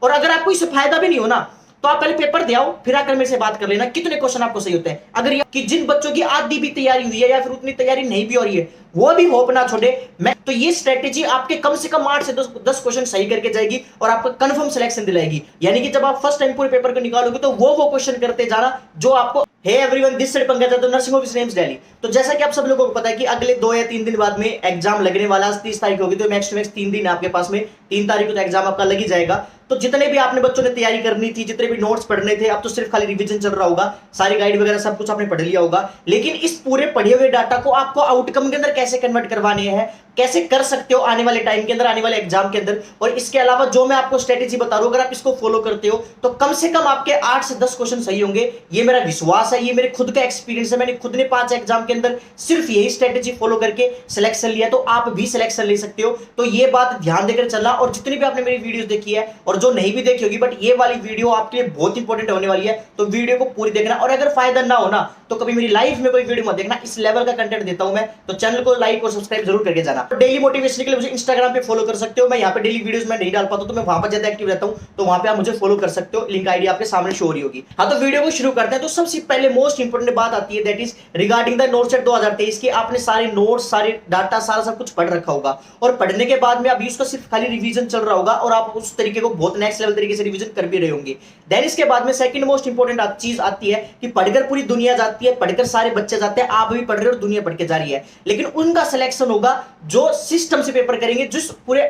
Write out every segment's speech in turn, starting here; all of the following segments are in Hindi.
और अगर आपको इससे फायदा भी नहीं हो ना, तो आप पहले पेपर दे आओ, फिर आकर मेरे से बात कर लेना कितने क्वेश्चन आपको सही होते हैं। अगर ये कि जिन बच्चों की आधी भी तैयारी हुई है या फिर उतनी तैयारी नहीं भी हो रही है, वो भी होप ना छोड़े। मैं तो ये स्ट्रेटेजी आपके कम से कम 8 से 10 क्वेश्चन सही करके जाएगी और आपको कंफर्म सिलेक्शन दिलाएगी। यानी कि जब आप फर्स्ट टाइम पूरे पेपर को निकालोगे तो वो क्वेश्चन करते जाना जो आपको। Hey everyone, this side Pankaj तो नर्सिंग ऑफिस नेम्स दिल्ली। तो जैसा कि आप सब लोगों को पता है कि अगले 2 या 3 दिन बाद में एग्जाम लगने वाला, 30 तारीख होगी, तो मैक्स टू मैक्स 3 दिन आपके पास में, 3 तारीख को तो एग्जाम आपका लग ही जाएगा। तो जितने भी आपने बच्चों ने तैयारी करनी थी, जितने भी नोट्स पढ़ने थे, अब तो सिर्फ खाली रिवीजन चल रहा होगा, सारी गाइड वगैरह सब कुछ आपने पढ़ लिया होगा। लेकिन इस पूरे पढ़े हुए डाटा को आपको आउटकम के अंदर कैसे कन्वर्ट करवाने हैं, कैसे कर सकते हो आने वाले टाइम के अंदर, आने वाले एग्जाम के अंदर। और इसके अलावा जो मैं आपको स्ट्रेटेजी बता रहा हूं, अगर आप इसको फॉलो करते हो तो कम से कम आपके 8 से 10 क्वेश्चन सही होंगे। ये मेरा विश्वास है, ये मेरे खुद का एक्सपीरियंस है। मैंने खुद ने 5 एग्जाम के अंदर सिर्फ यही स्ट्रेटेजी फॉलो करके सिलेक्शन लिया, तो आप भी सिलेक्शन ले सकते हो। तो ये बात ध्यान देकर चलना। और जितनी भी आपने मेरी वीडियो देखी है और जो नहीं भी देखी होगी, बट ये वाली वीडियो आपके लिए बहुत इंपॉर्टेंट होने वाली है, तो वीडियो को पूरी देखना। और अगर फायदा ना हो ना, तो कभी मेरी लाइफ में कोई वीडियो मत देखना। इस लेवल का कंटेंट देता हूं मैं, तो चैनल को लाइक और सब्सक्राइब जरूर करके जाना। डेली मोटिवेशन के लिए मुझे इंस्टाग्राम पे फॉलो कर सकते हो। मैं यहाँ पे डेली वीडियोस में नहीं डाल पाता, तो मैं वहां पर ज्यादा एक्टिव रहता हूं, तो वहां पे आप मुझे फॉलो कर सकते हो। लिंक आईडी आपके सामने शो हो रही होगी। हाँ, तो वीडियो को शुरू करते हैं। तो सबसे पहले मोस्ट इंपोर्टेंट बात आती है, that is regarding the not set 2023 की। आपने सारे नोट्स, सारे डाटा, सारा सब कुछ पढ़ रखा होगा, और पढ़ने के बाद में अभी उसका सिर्फ खाली रिवीजन चल रहा होगा, और आप उस तरीके को बहुत नेक्स्ट लेवल तरीके से रिवीजन कर भी रहे होंगे। देन इसके बाद में सेकंड मोस्ट इंपोर्टेंट चीज आती है कि पढ़कर पूरी दुनिया जाती है, पढ़कर सारे बच्चे जाते हैं, आप भी पढ़ रहे हो और दुनिया पढ़ के जा रही है। लेकिन उनका सिलेक्शन होगा जो सिस्टम से पेपर करेंगे, जिस पूरे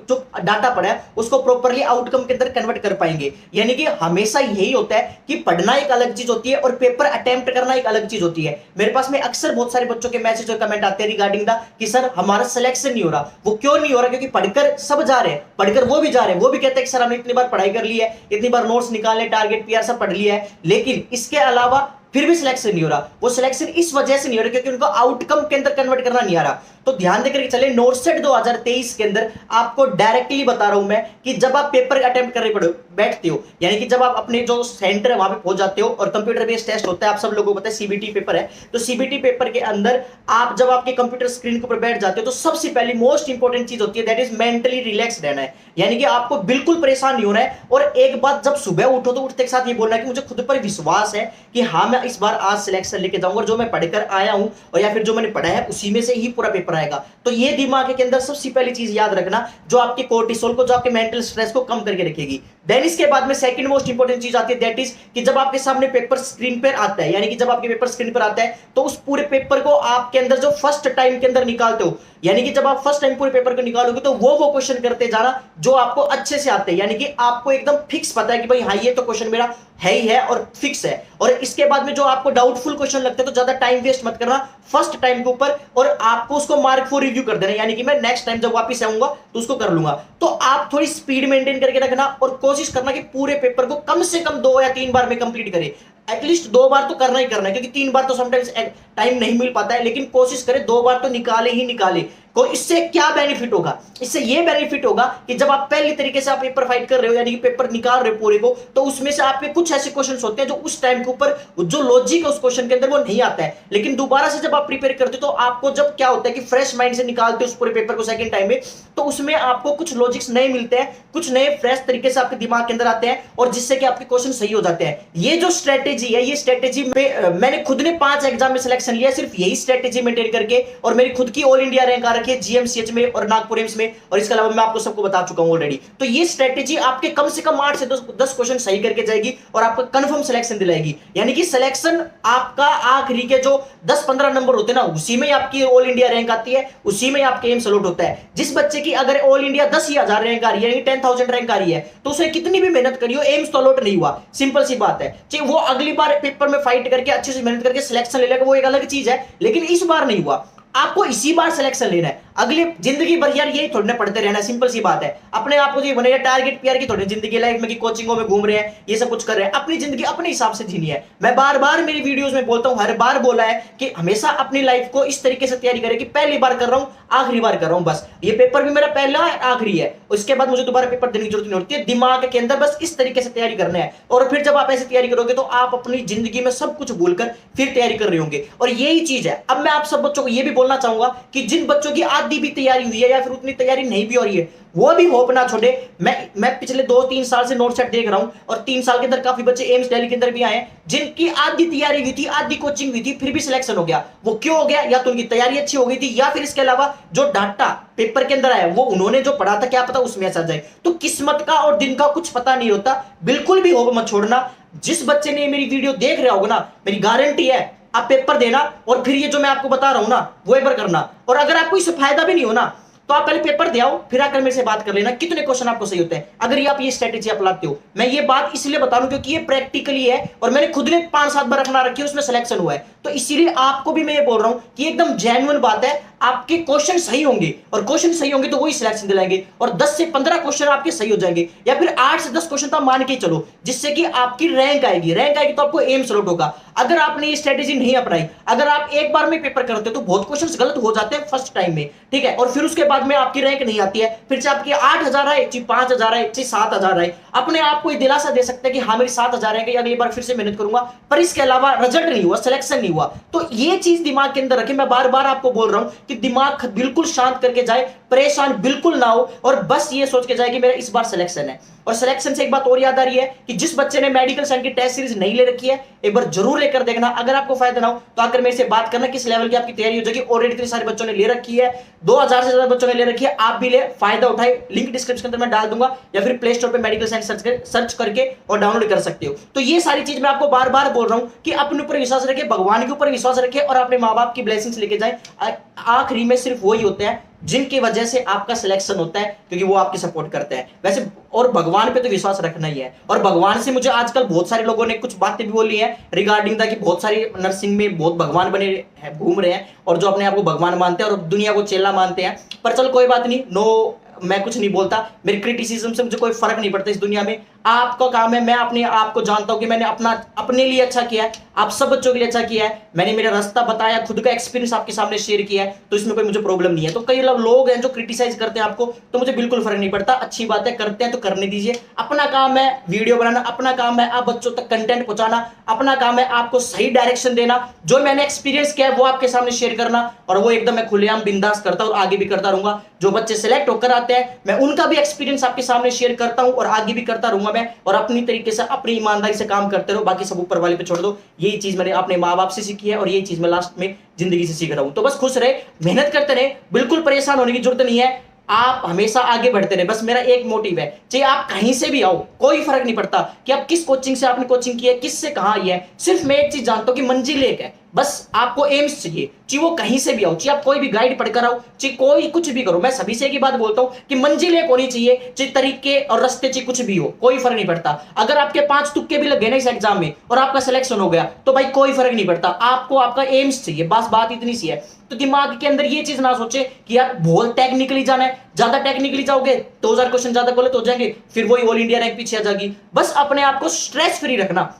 जो डाटा पढ़ा है उसको प्रॉपर्ली आउटकम के अंदर कन्वर्ट कर पाएंगे। यानी कि हमेशा यही होता है कि पढ़ना एक अलग चीज होती है और पेपर अटेम्प्ट करना एक अलग चीज होती है। मेरे पास में अक्सर बहुत सारे बच्चों के मैसेज और कमेंट आते हैं रिगार्डिंग द कि सर हमारा सिलेक्शन नहीं हो रहा। वो क्यों नहीं हो रहा? क्योंकि पढ़कर सब जा रहे हैं, पढ़कर वो भी जा रहे हैं, वो भी कहते हैं कि सर हमने इतनी बार पढ़ाई कर ली है, इतनी बार नोट्स निकाले, टारगेट पीआर सब पढ़ लिया है, लेकिन इसके अलावा फिर भी सिलेक्शन नहीं हो रहा। वो सिलेक्शन इस वजह से नहीं हो रहा क्योंकि उनको आउटकम के अंदर कन्वर्ट करना नहीं आ रहा। तो ध्यान देकर चले, नोट सेट 2023 के अंदर आपको डायरेक्टली बता रहा हूं मैं कि जब आप पेपर अटेम्प्ट करने बैठते हो, यानी कि जब आप अपने जो सेंटर है वहां पे पहुंच जाते हो, और कंप्यूटर बेस्ड टेस्ट होता है, आप सब लोगों को पता है सीबीटी पेपर है, तो सीबीटी पेपर के अंदर आप जब आपके कंप्यूटर स्क्रीन के ऊपर बैठ जाते हो, तो सबसे पहली मोस्ट इंपॉर्टेंट चीज होती है दैट इज मेंटली रिलैक्स रहना है। यानी कि आपको बिल्कुल परेशान नहीं होना है। और एक बात, जब सुबह उठो तो उठते के साथ ये बोलना है कि मुझे खुद पर विश्वास है कि हाँ मैं इस बार आज सिलेक्शन लेके जाऊंगा, और जो मैं पढ़कर आया हूं और या फिर जो मैंने पढ़ा है उसी में से ही पूरा पेपर आएगा। तो ये दिमाग के अंदर सबसे पहली चीज याद रखना, जो आपके कोर्टिसोल को, जो आपके मेंटल स्ट्रेस को कम करके रखेगी। देन इसके बाद में सेकंड मोस्ट इंपॉर्टेंट चीज आती है, दैट इज कि जब आपके सामने पेपर स्क्रीन पर आता है, यानी कि जब आपके पेपर स्क्रीन पर आता है, तो उस पूरे पेपर को आपके अंदर जो फर्स्ट टाइम के अंदर निकालते हो, यानी कि जब आप फर्स्ट टाइम पूरे पेपर को निकालोगे, तो वो क्वेश्चन करते जाना जो आपको अच्छे से आते हैं, यानी कि आपको एकदम फिक्स पता है कि भाई हाँ ये तो क्वेश्चन मेरा है ही है और फिक्स है। और इसके बाद में जो आपको डाउटफुल क्वेश्चन लगते हैं, तो ज्यादा टाइम वेस्ट मत करना फर्स्ट टाइम के ऊपर, और आपको उसको मार्क फॉर रिव्यू कर देना, यानी कि मैं नेक्स्ट टाइम जब वापस आऊंगा तो उसको कर लूंगा। तो आप थोड़ी स्पीड मेंटेन करके रखना और कोशिश करना कि पूरे पेपर को कम से कम 2 या 3 बार में कंप्लीट करें। एटलीस्ट 2 बार तो करना ही करना है, क्योंकि 3 बार तो समटाइम्स टाइम नहीं मिल पाता है, लेकिन कोशिश करें 2 बार तो निकाले ही निकाले। को इससे क्या बेनिफिट होगा? इससे ये बेनिफिट होगा कि जब आप पहले तरीके से आप पेपर फाइट कर रहे हो, यानी कि पेपर निकाल रहे हो पूरे को, तो उसमें से आपके कुछ ऐसे क्वेश्चंस होते हैं जो उस टाइम के ऊपर जो लॉजिक है उस क्वेश्चन के अंदर वो नहीं आता है। लेकिन दोबारा से जब आप प्रिपेयर करते हो, तो आपको जब क्या होता है कि फ्रेश माइंड से निकालते हो उस पूरे पेपर को सेकंड टाइम में, तो उसमें आपको कुछ लॉजिक्स नए मिलते हैं, कुछ नए फ्रेश तरीके से आपके दिमाग के अंदर आते हैं, और जिससे कि आपके क्वेश्चन सही हो जाते हैं। ये जो स्ट्रेटेजी है, ये स्ट्रेटेजी में मैंने खुद ने 5 एग्जाम में सिलेक्शन लिया सिर्फ यही स्ट्रेटेजी मेंटेन करके, और मेरी खुद की ऑल इंडिया रैंक आ रखी है जीएमसीएच में और नागपुर एम्स में, और इसके अलावा मैं आपको सबको बता चुका हूं ऑलरेडी। तो ये स्ट्रेटेजी आपके कम से कम 8 से 10 क्वेश्चन सही करके जाएगी और आपको कंफर्म सिलेक्शन दिलाएगी। यानी कि सिलेक्शन आपका आखिरी के जो 10-15 नंबर होते हैं ना, उसी में आपकी ऑल इंडिया रैंक आती है, उसी में आपके एम्स अलॉट होता है। जिस बच्चे की अगर ऑल इंडिया 10,000 रैंक आ रही है, यानी 10,000 रैंक आ रही है, तो उसने कितनी भी मेहनत करी हो, एम्स तो अलॉट नहीं हुआ। सिंपल सी बात है। चाहे वो अगली बार पेपर में फाइट करके अच्छे से मेहनत करके सिलेक्शन ले लेगा, वो एक अलग चीज है, लेकिन इस बार नहीं हुआ। आपको इसी बार सिलेक्शन लेना है, अगली जिंदगी भर यार यही थोड़ी ना पढ़ते रहना। सिंपल सी बात है। अपने आप को ये बने टारगेट पीआर की थोड़ी जिंदगी लाइफ में कि कोचिंगों में घूम रहे हैं, ये सब कुछ कर रहे हैं, अपनी जिंदगी अपने हिसाब से जीनी है। मैं बार बार मेरी वीडियोस में बोलता हूं, हर बार बोला है कि हमेशा अपनी लाइफ को इस तरीके से तैयारी करें कि पहली बार कर रहा हूं, आखिरी बार कर रहा हूं, बस ये पेपर भी मेरा पहला आखिरी है, उसके बाद मुझे दोबारा पेपर देने की जरूरत नहीं होती है। दिमाग के अंदर बस इस तरीके से तैयारी करना है, और फिर जब आप ऐसे तैयारी करोगे तो आप अपनी जिंदगी में सब कुछ भूलकर फिर तैयारी कर रहे होंगे। और यही चीज है। अब मैं आप सब बच्चों को यह भी बोलना चाहूंगा कि जिन बच्चों की आधी भी तैयारी हुई है या फिर उतनी तैयारी नहीं भी हो रही है, वो भी होप ना छोड़े। मैं पिछले 2-3 साल से नोट सेट देख रहा हूं और 3 साल के अंदर काफी बच्चे एम्स दिल्ली के अंदर भी आए जिनकी आधी तैयारी हुई थी, आधी कोचिंग हुई थी, फिर भी सिलेक्शन हो गया। वो क्यों हो गया? या तो उनकी तैयारी अच्छी हो गई थी या फिर इसके अलावा जो डाटा पेपर के अंदर आया वो उन्होंने जो पढ़ा था क्या पता उसमें ऐसा जाए। तो किस्मत का और दिन का कुछ पता नहीं होता, बिल्कुल भी होप मत छोड़ना। जिस बच्चे ने मेरी वीडियो देख रहा होगा ना, मेरी गारंटी है आप पेपर देना और फिर ये जो मैं आपको बता रहा हूं ना वो एक बार करना। और अगर आपको इससे फायदा भी नहीं हो ना तो आप पहले पेपर दे आओ, फिर आकर मेरे से बात कर लेना कितने क्वेश्चन आपको सही होते हैं अगर ये आप ये स्ट्रेटेजी अपनाते हो। मैं ये बात इसलिए बता रहा हूं क्योंकि ये प्रैक्टिकली है और मैंने खुद ने 5-7 बार अपना रखी है, उसमें सिलेक्शन हुआ है। तो इसीलिए आपको भी मैं ये बोल रहा हूं कि एकदम जेन्युइन बात है, आपके क्वेश्चन सही होंगे और क्वेश्चन सही होंगे तो वही सिलेक्शन दिलाएंगे और 10 से 15 क्वेश्चन आपके सही हो जाएंगे या फिर 8 से 10 क्वेश्चन तो मान के चलो, जिससे कि आपकी रैंक आएगी। रैंक आएगी तो आपको एम सलूट होगा। अगर आपने ये स्ट्रेटेजी नहीं अपनाई, अगर आप एक बार में पेपर करते हो तो बहुत क्वेश्चंस गलत हो जाते हैं फर्स्ट टाइम में, ठीक है, और फिर उसके बाद में आपकी रैंक नहीं आती है, फिर से आपकी 8,000 आए, 5,000 आए, 7,000 आए, अपने आप को दिलासा दे सकते हैं कि हाँ मेरी 7,000 है, अगली बार फिर से मेहनत करूंगा, पर इसके अलावा रिजल्ट नहीं हुआ, सिलेक्शन नहीं हुआ। तो ये चीज दिमाग के अंदर रखें। मैं बार बार आपको बोल रहा हूं कि दिमाग बिल्कुल शांत करके जाए, परेशान बिल्कुल ना हो और बस ये सोच के जाए कि मेरा इस बार सिलेक्शन है। और सिलेक्शन से एक बात और याद आ रही है कि जिस बच्चे ने मेडिकल साइंस की टेस्ट सीरीज नहीं ले रखी है एक बार जरूर लेकर देखना। अगर आपको फायदा ना हो तो आकर मेरे से बात करना किस लेवल की आपकी तैयारी हो जाएगी। ऑलरेडी इतने सारे बच्चों ने ले रखी है, 2000 से ज्यादा बच्चों ने ले रखी है, आप भी ले, फायदा उठाए। लिंक डिस्क्रिप्शन के अंदर मैं डाल दूंगा या फिर प्ले स्टोर पे मेडिकल साइंस सर्च करके और डाउनलोड कर सकते हो। तो ये सारी चीज मैं आपको बार बार बोल रहा हूं कि अपने ऊपर विश्वास रखे, भगवान के ऊपर विश्वास रखे और अपने माँ बाप की ब्लेसिंग्स लेके जाए। आखिरी में सिर्फ वही होते हैं जिनकी वजह से आपका सिलेक्शन होता है, क्योंकि वो आपकी सपोर्ट करते हैं वैसे। और भगवान पे तो विश्वास रखना ही है। और भगवान से मुझे आजकल बहुत सारे लोगों ने कुछ बातें भी बोली हैं रिगार्डिंग दा कि बहुत सारी नर्सिंग में बहुत भगवान बने हैं, घूम रहे हैं और जो अपने आप को भगवान मानते हैं और दुनिया को चेला मानते हैं। पर चल कोई बात नहीं, नो मैं कुछ नहीं बोलता, मेरे क्रिटिसिज्म से मुझे कोई फर्क नहीं पड़ता इस दुनिया में। आपका काम है, मैं अपने आप को जानता हूं कि मैंने अपने लिए अच्छा किया है, आप सब बच्चों के लिए अच्छा किया है, मैंने मेरा रास्ता बताया, खुद का एक्सपीरियंस आपके सामने शेयर किया है, तो इसमें कोई मुझे प्रॉब्लम नहीं है। तो कई लोग हैं जो क्रिटिसाइज करते हैं आपको, तो मुझे बिल्कुल फर्क नहीं पड़ता, अच्छी बात है, करते हैं तो करने दीजिए। अपना काम है वीडियो बनाना, अपना काम है आप बच्चों तक कंटेंट पहुंचाना, अपना काम है आपको सही डायरेक्शन देना, जो मैंने एक्सपीरियंस किया है वो आपके सामने शेयर करना, और वो एकदम मैं खुलेआम बिंदास करता हूं और आगे भी करता रहूंगा। जो बच्चे सिलेक्ट होकर आते हैं मैं उनका भी एक्सपीरियंस आपके सामने शेयर करता हूं और आगे भी करता रहूंगा मैं। और अपनी तरीके से अपनी ईमानदारी से काम करते रहो, बाकी सब ऊपर वाले पे छोड़ दो। यही चीज मैंने अपने माँ बाप से सीखी है और यही चीज मैं लास्ट में जिंदगी से सीख रहा हूं। तो बस खुश रहे, मेहनत करते रहे, बिल्कुल परेशान होने की जरूरत नहीं है, आप हमेशा आगे बढ़ते रहे। बस मेरा एक मोटिव है, चाहे आप कहीं से भी आओ, कोई फर्क नहीं पड़ता कि आप किस कोचिंग से आपने कोचिंग की है, किससे कहां आई है, सिर्फ मैं एक चीज जानता हूं कि मंजिल एक है, बस आपको एम्स चाहिए, चाहे वो कहीं से भी आओ, चाहे आप कोई भी गाइड पढ़कर आओ, चाहे कोई कुछ भी करो। मैं सभी से एक ही बात बोलता हूं कि मंजिल एक होनी चाहिए, चाहे तरीके और रास्ते चाहे कुछ भी हो, कोई फर्क नहीं पड़ता। अगर आपके 5 तुक्के भी लग गए ना इस एग्जाम में और आपका सिलेक्शन हो गया तो भाई कोई फर्क नहीं पड़ता, आपको आपका एम्स चाहिए, बस बात इतनी सी है। तो दिमाग के अंदर ये चीज ना सोचे कि यार बहुत टेक्निकली जाना है, ज्यादा टेक्निकली जाओगे 2000 क्वेश्चन ज्यादा गलत हो जाएंगे, फिर वही ऑल इंडिया रैंक पीछे आ जाएगी। बस अपने आप को स्ट्रेस फ्री रखना।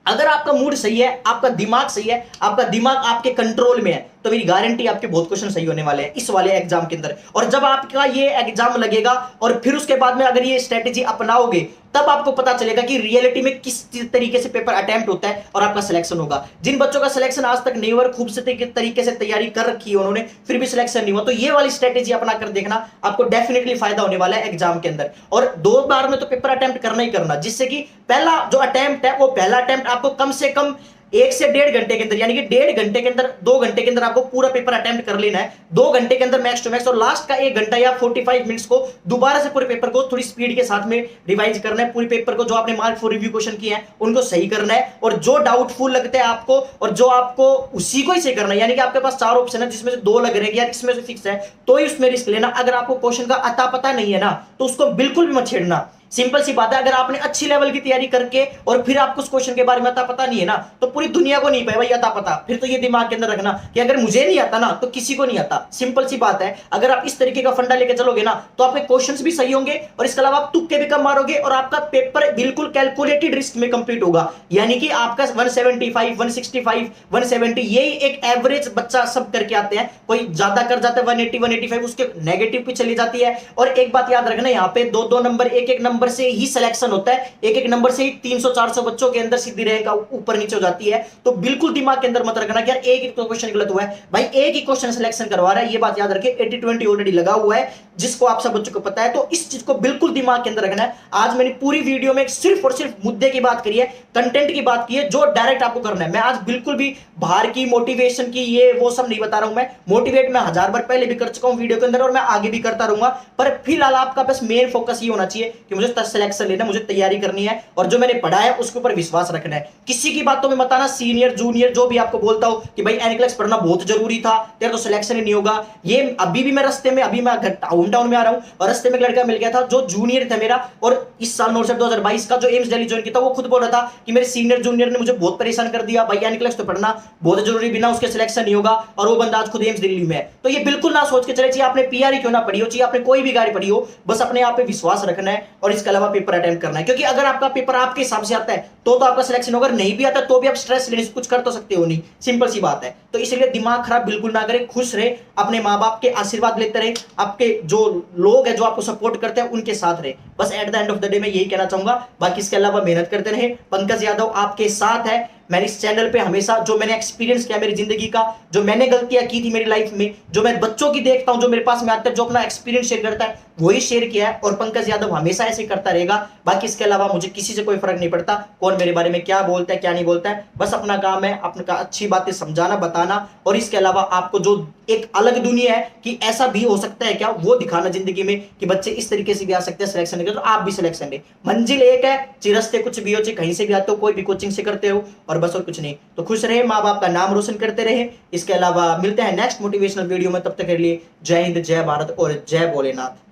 अगर आपका मूड सही है, आपका दिमाग सही है, आपका दिमाग आपके कंट्रोल में है, तो मेरी गारंटी आपके बहुत क्वेश्चन सही होने वाले हैं इस वाले एग्जाम के अंदर। और जब आपका ये एग्जाम लगेगा और फिर उसके बाद में अगर ये स्ट्रेटेजी अपनाओगे तब आपको पता चलेगा कि रियलिटी में किस तरीके से पेपर अटेम्प्ट होता है और आपका सिलेक्शन होगा। जिन बच्चों का सिलेक्शन आज तक नहीं हुआ, खूब से तरीके से तैयारी कर रखी है उन्होंने, फिर भी सिलेक्शन नहीं हुआ, तो ये वाली स्ट्रेटेजी अपना कर देखना, आपको डेफिनेटली फायदा होने वाला है एग्जाम के अंदर। और 2 बार में तो पेपर अटेम्प्ट करना ही करना, जिससे कि पहला जो अटेम्प्ट है वो पहला अटेम्प्ट आपको कम से कम 1 से 1.5 घंटे के अंदर, यानी कि 1.5 घंटे के अंदर 2 घंटे के अंदर आपको पूरा पेपर अटेम्प्ट कर लेना है, 2 घंटे के अंदर मैक्स टू मैक्स। और लास्ट का 1 घंटा या 45 मिनट्स को दोबारा से पूरे पेपर को थोड़ी स्पीड के साथ में रिवाइज करना है। पूरे पेपर को जो आपने मार्क फॉर रिव्यू क्वेश्चन किए हैं उनको सही करना है, और जो डाउटफुल लगते हैं आपको और जो आपको उसी को ही सही करना है। यानी कि आपके पास 4 ऑप्शन है जिसमें से 2 लग रहे हैं यार इसमें से फिक्स है, तो ही उसमें रिस्क लेना। अगर आपको क्वेश्चन का अता पता नहीं है ना तो उसको बिल्कुल भी मत छेड़ना। सिंपल सी बात है, अगर आपने अच्छी लेवल की तैयारी करके और फिर आपको उस क्वेश्चन के बारे में अता पता नहीं है ना तो पूरी दुनिया को नहीं पाए भाई अता पता। फिर तो ये दिमाग के अंदर रखना कि अगर मुझे नहीं आता ना तो किसी को नहीं आता। सिंपल सी बात है, अगर आप इस तरीके का फंडा लेके चलोगे ना तो आपके क्वेश्चंस भी सही होंगे और इसके अलावा आप तुक्के भी कम मारोगे और आपका पेपर बिल्कुल कैलकुलेटेड रिस्क में कंप्लीट होगा। यानी कि आपका 175, 165, 170 यही एक एवरेज बच्चा सब करके आते हैं। कोई ज्यादा कर जाता है 180, 185 उसके नेगेटिव पे चली जाती है। और एक बात याद रखना, में यहाँ पे 2-2 नंबर, एक एक नंबर से ही सिलेक्शन होता है, एक एक नंबर से ही 300-400 बच्चों के अंदर सीधी रैंक ऊपर नीचे हो जाती है। तो बिल्कुल दिमाग के अंदर मत रखना कि यार एक ही क्वेश्चन गलत हुआ है, भाई एक ही क्वेश्चन सिलेक्शन करवा रहा है, ये बात याद रखिए। 80-20 ऑलरेडी लगा हुआ है, जिसको आप सब बच्चों को पता है, तो इस चीज को बिल्कुल दिमाग के अंदर रखना है। आज मैंने पूरी वीडियो में सिर्फ और सिर्फ मुद्दे की बात करी है, कंटेंट की बात की है, जो डायरेक्ट आपको करना है। मैं आज बिल्कुल भी बाहर की मोटिवेशन की ये वो सब नहीं बता रहा हूं। मैं मोटिवेट मैं 1000 बार पहले भी कर चुका हूं वीडियो के अंदर, और मैं आगे भी करता रहूंगा। पर फिलहाल आपका बस मेन फोकस ये होना चाहिए कि मुझे सिलेक्शन लेना, मुझे तैयारी करनी है, और जो मैंने पढ़ा है उसके ऊपर विश्वास रखना है। किसी की बातों में मत आना, सीनियर जूनियर जो भी आपको बोलता हो कि भाई एनक्लेक्स पढ़ना बहुत जरूरी था, तेरा तो सिलेक्शन ही नहीं होगा। ये अभी भी मैं रास्ते में, अभी मैं होम टाउन में आ रहा हूं और रास्ते में एक लड़का मिल गया था जो जूनियर था मेरा, और इस साल नोटसेट 2022 का जो एम्स दिल्ली ज्वाइन किया था, वो खुद बोल रहा था कि मेरे सीनियर जूनियर ने मुझे बहुत परेशान कर दिया, भाई एनक्लेक्स तो पढ़ना बहुत जरूरी, बिना उसके सिलेक्शन नहीं होगा, और वो बंदा आज खुद एम्स दिल्ली में है। तो ये बिल्कुल ना सोच के चले, चाहिए आपने पीआर क्यों ना पढ़ी हो, चाहिए आपने कोई भी गाड़ी पढ़ी हो, बस अपने आप पे विश्वास रखना है और इसके अलावा पेपर अटेम्प्ट करना है। क्योंकि अगर आपका पेपर आपके हिसाब से आता है तो आपका सिलेक्शन होगा, नहीं भी आता तो भी आप स्ट्रेस लेने से कुछ कर तो सकते हो नहीं, सिंपल सी बात है। तो इसलिए दिमाग खराब बिल्कुल ना करें, खुश रहे, अपने माँ बाप के आशीर्वाद लेते रहे, आपके जो लोग हैं जो आपको सपोर्ट करते हैं उनके साथ रहे। बस at the end of the day मैं यही कहना चाहूंगा। बाकी इसके अलावा मेहनत करते रहे। पंकज यादव आपके साथ है। मैंने इस चैनल पे हमेशा जो मैंने एक्सपीरियंस किया मेरी जिंदगी का, जो मैंने गलतियां की थी मेरी लाइफ में, जो मैं बच्चों की देखता हूं जो मेरे पास में आते हैं, जो अपना एक्सपीरियंस शेयर करता है, वही शेयर किया है, और पंकज यादव हमेशा ऐसे करता रहेगा। बाकी इसके अलावा मुझे किसी से कोई फर्क नहीं पड़ता कौन मेरे बारे में क्या बोलता है क्या नहीं बोलता है, बस अपना काम है अपना अच्छी बातें समझाना बताना, और इसके अलावा आपको जो एक अलग दुनिया है कि ऐसा भी हो सकता है क्या, वो दिखाना जिंदगी में कि बच्चे इस तरीके से भी आ सकते हैं सिलेक्शन लेकर, तो आप भी सिलेक्शन ले। मंजिल एक है, चिरस्ते कुछ भी हो, चाहे कहीं से भी आते हो, कोई भी कोचिंग से करते हो, और बस और कुछ नहीं। तो खुश रहे, माँ बाप का नाम रोशन करते रहे। इसके अलावा मिलते हैं नेक्स्ट मोटिवेशनल वीडियो में, तब तक के लिए जय हिंद, जय भारत और जय भोलेनाथ।